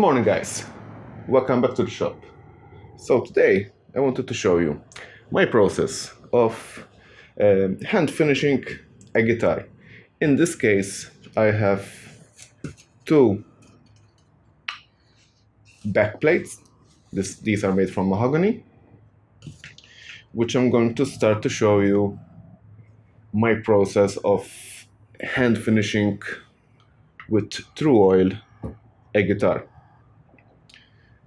morning, guys. Welcome back to the shop. So today I wanted to show you my process of hand finishing a guitar. In this case, I have two back plates. These are made from mahogany, which I'm going to start to show you my process of hand finishing with True Oil a guitar.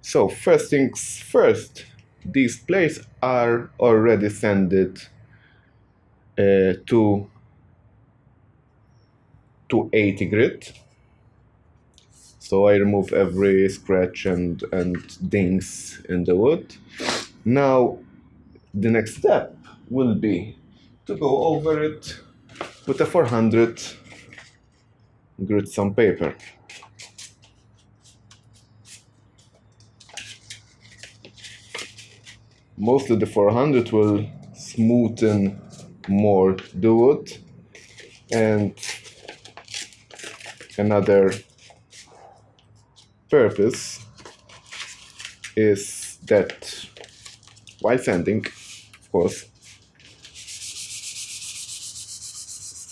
So first things first, these plates are already sanded to 80 grit. So I remove every scratch and dings in the wood. Now the next step will be to go over it with a 400 grit sandpaper. Mostly the 400 will smoothen more the wood, and another purpose is that while sanding, of course,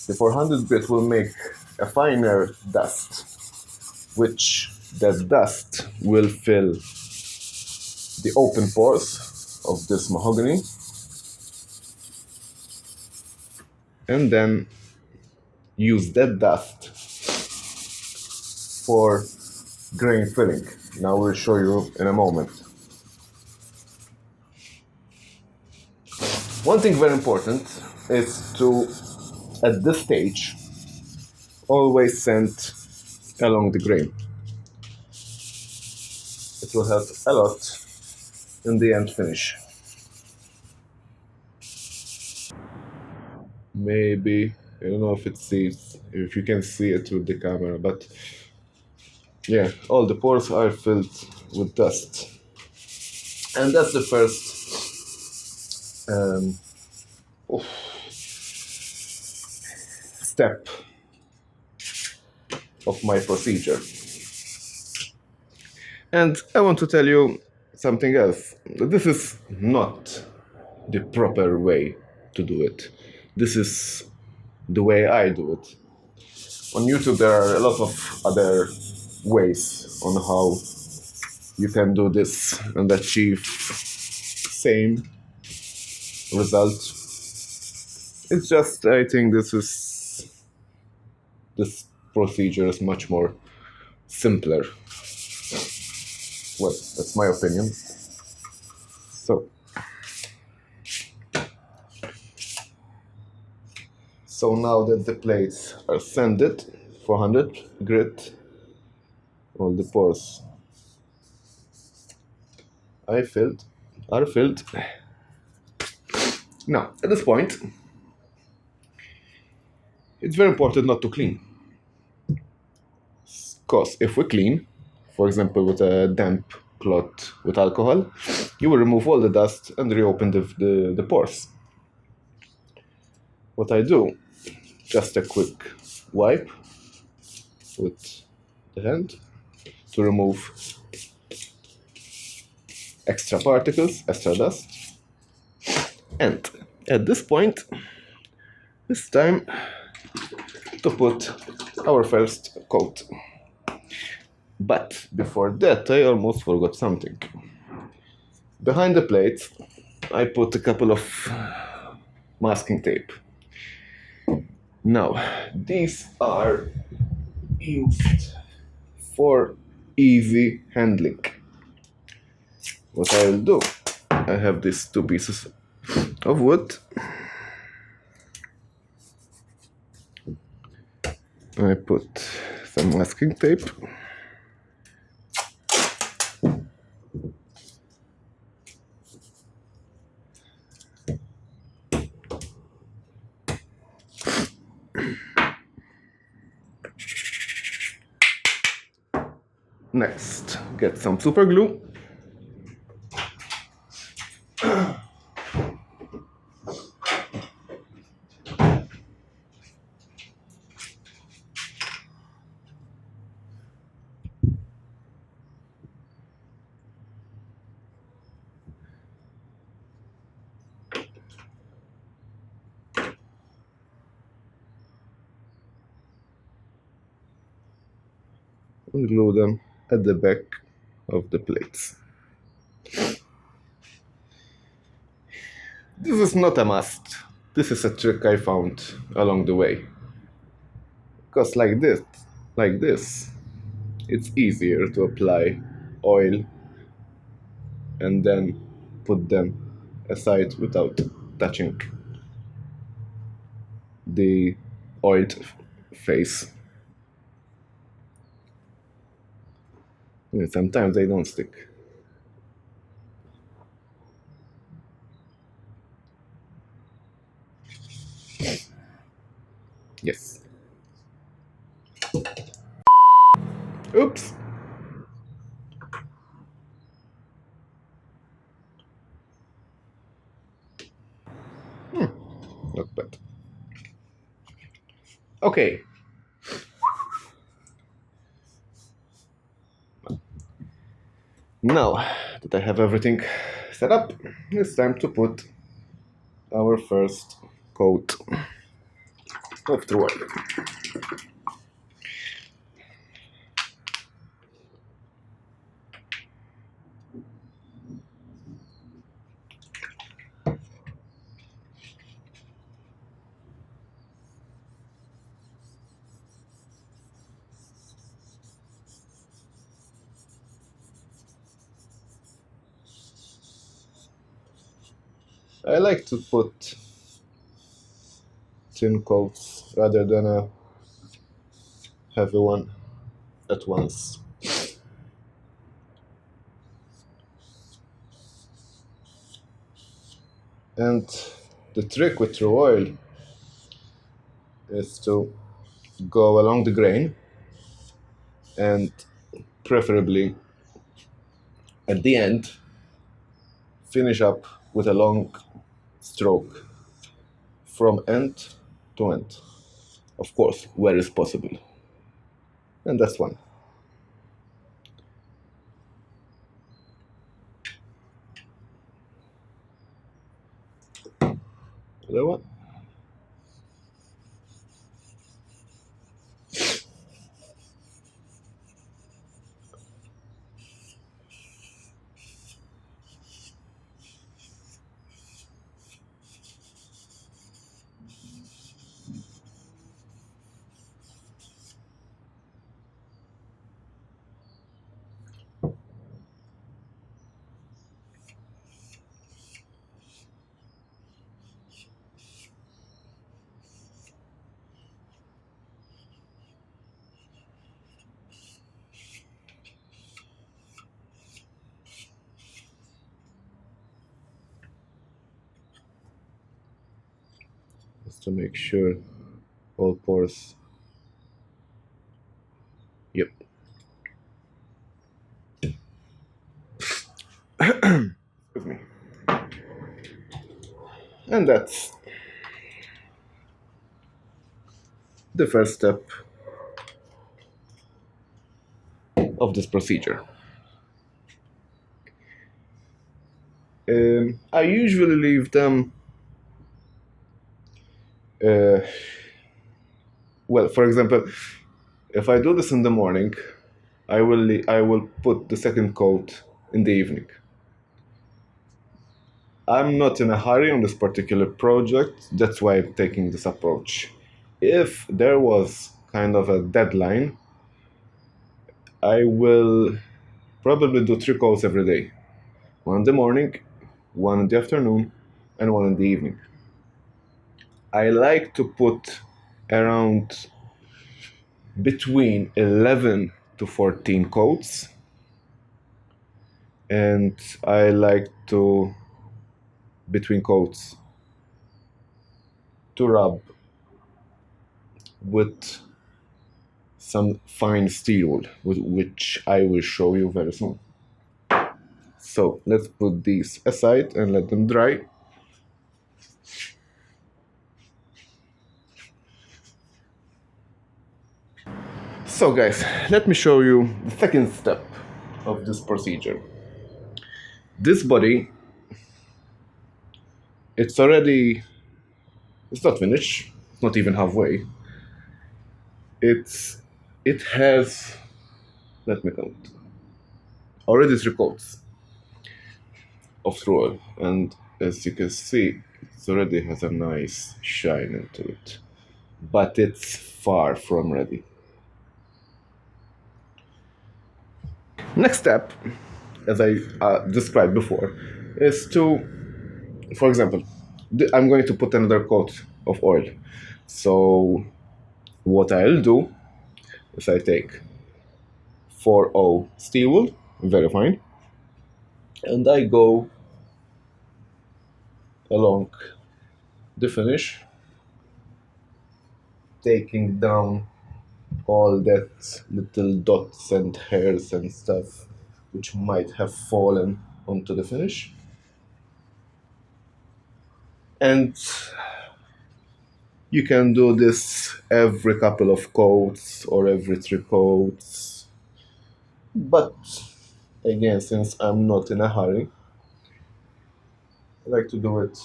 the 400 grit will make a finer dust, which that dust will fill the open pores of this mahogany, and then use that dust for grain filling. Now we'll show you in a moment. One thing very important is to, at this stage, always sand along the grain. It will help a lot in the end finish. Maybe, I don't know if you can see it with the camera, but yeah, all the pores are filled with dust. And that's the first step of my procedure. And I want to tell you something else. This is not the proper way to do it. This is the way I do it. On YouTube there are a lot of other ways on how you can do this and achieve same result. It's just, I think this procedure is much more simpler. Well, that's my opinion. So now that the plates are sanded, 400 grit, all the pores are filled. Now, at this point, it's very important not to clean. Because if we clean, for example with a damp cloth with alcohol, you will remove all the dust and reopen the pores. What I do, just a quick wipe with the hand to remove extra particles, extra dust. And at this point, it's time to put our first coat. But before that, I almost forgot something. Behind the plate, I put a couple of masking tape. Now, these are used for easy handling. What I will do, I have these two pieces of wood. I put some masking tape. Next, get some super glue. and glue them at the back of the plates. This is not a must. This is a trick I found along the way. Because like this, it's easier to apply oil and then put them aside without touching the oiled face. And sometimes they don't stick. Yes. Oops. Not bad. Okay. Now that I have everything set up, it's time to put our first coat of True Oil. I like to put thin coats rather than a heavy one at once. And the trick with True Oil is to go along the grain and preferably at the end finish up with a long stroke from end to end. Of course, where is possible. And that's one. Other one. Just to make sure all pores. Yep. Excuse me. And that's the first step of this procedure. I usually leave them well, for example, if I do this in the morning, I will put the second coat in the evening. I'm not in a hurry on this particular project, that's why I'm taking this approach. If there was kind of a deadline, I will probably do 3 coats every day. One in the morning, one in the afternoon, and one in the evening. I like to put around between 11 to 14 coats, and I like to, between coats, to rub with some fine steel wool, which I will show you very soon. So let's put these aside and let them dry. So guys, let me show you the second step of this procedure. This body, it's not finished, it's not even halfway. It has Let me count. Already 3 coats of true oil, and as you can see, it already has a nice shine into it. But it's far from ready. Next step, as I described before, is to, for example, I'm going to put another coat of oil. So what I'll do is I take 4O steel wool, very fine, and I go along the finish, taking down all that little dots and hairs and stuff which might have fallen onto the finish. And you can do this every couple of coats or every 3 coats. But again, since I'm not in a hurry, I like to do it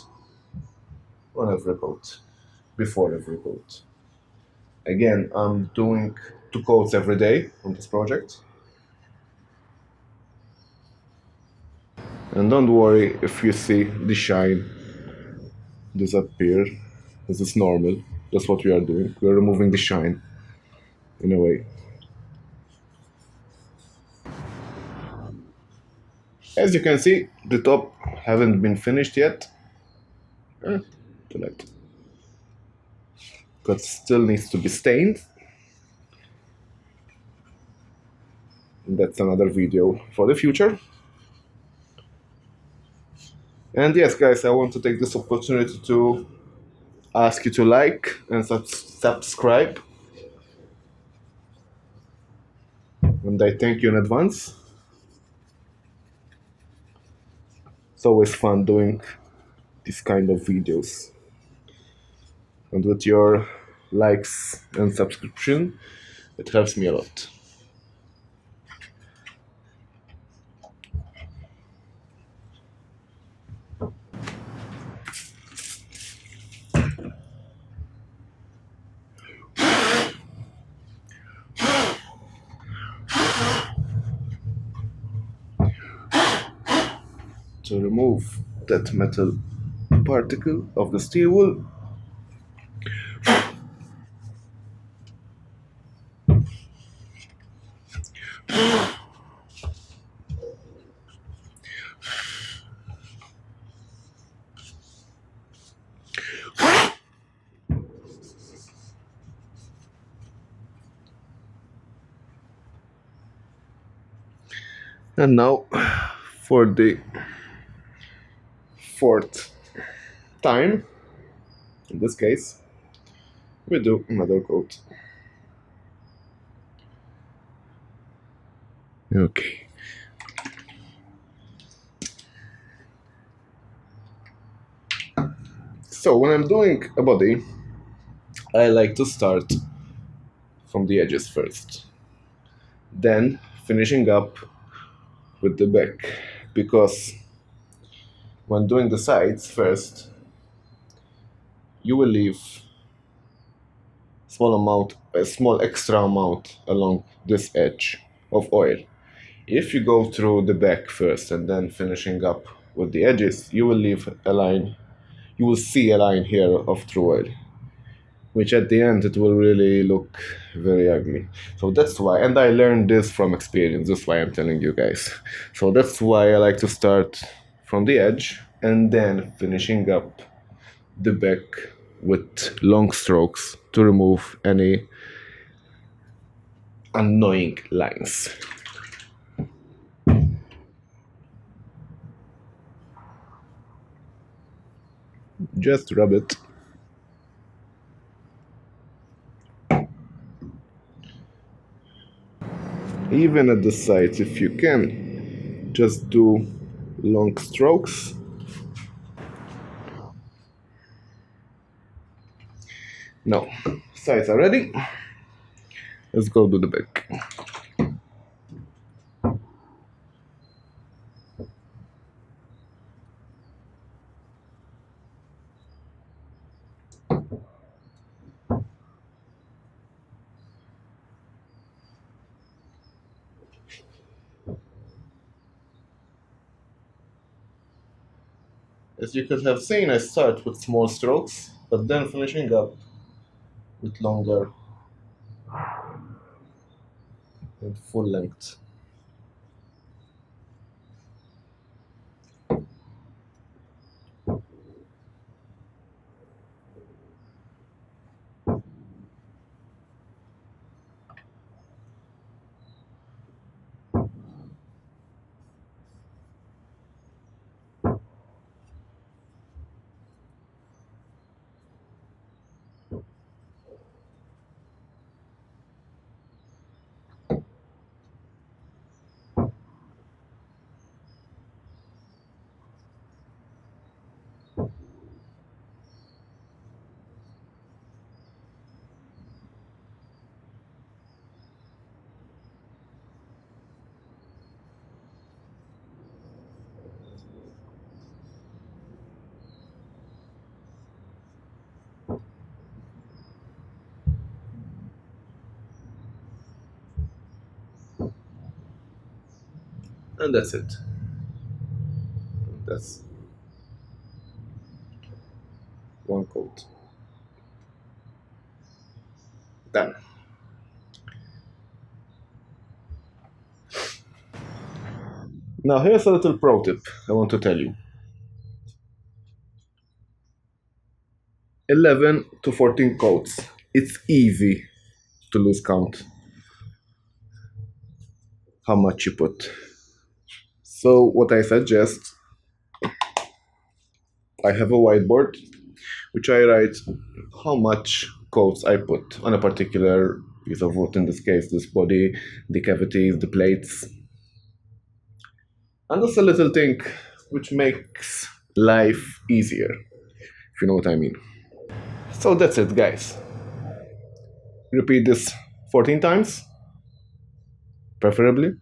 on every coat, before every coat. Again, I'm doing 2 coats every day on this project. And don't worry if you see the shine disappear. This is normal. That's what we are doing. We are removing the shine in a way. As you can see, the top haven't been finished yet. Too late. Because still needs to be stained. That's another video for the future. And yes, guys, I want to take this opportunity to ask you to like and subscribe. And I thank you in advance. It's always fun doing these kind of videos. And with your likes and subscription, it helps me a lot. To remove that metal particle of the steel wool, and now for the 4th time, in this case, we do another coat. Okay. So when I'm doing a body, I like to start from the edges first, then finishing up with the back, because when doing the sides first, you will leave a small extra amount along this edge of oil. If you go through the back first and then finishing up with the edges, you will leave a line. You will see a line here of true oil, which at the end it will really look very ugly. So that's why, and I learned this from experience, that's why I'm telling you guys. So that's why I like to start from the edge and then finishing up the back with long strokes to remove any annoying lines. Just rub it. Even at the sides, if you can, just do long strokes. Now, sides are ready. Let's go do the back. As you could have seen, I start with small strokes, but then finishing up with longer and full length. And that's it. That's one coat. Done. Now here's a little pro tip I want to tell you. 11 to 14 coats. It's easy to lose count how much you put. So what I suggest, I have a whiteboard which I write how much coats I put on a particular piece of wood, in this case this body, the cavities, the plates. And that's a little thing which makes life easier, if you know what I mean. So that's it, guys. Repeat this 14 times, preferably.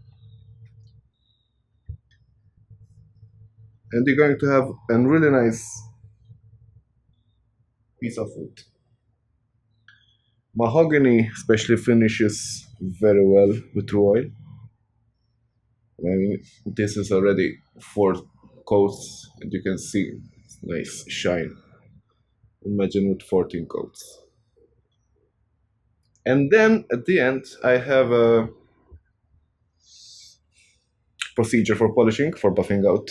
And you're going to have a really nice piece of wood. Mahogany especially finishes very well with raw oil. I mean, this is already 4 coats, and you can see it's nice shine. Imagine with 14 coats. And then at the end, I have a procedure for polishing, for buffing out.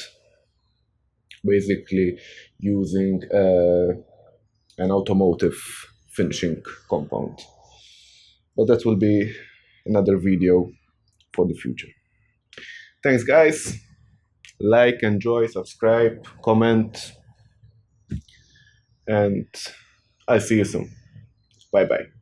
Basically, using an automotive finishing compound. But that will be another video for the future. Thanks, guys. Like, enjoy, subscribe, comment, and I'll see you soon. Bye bye.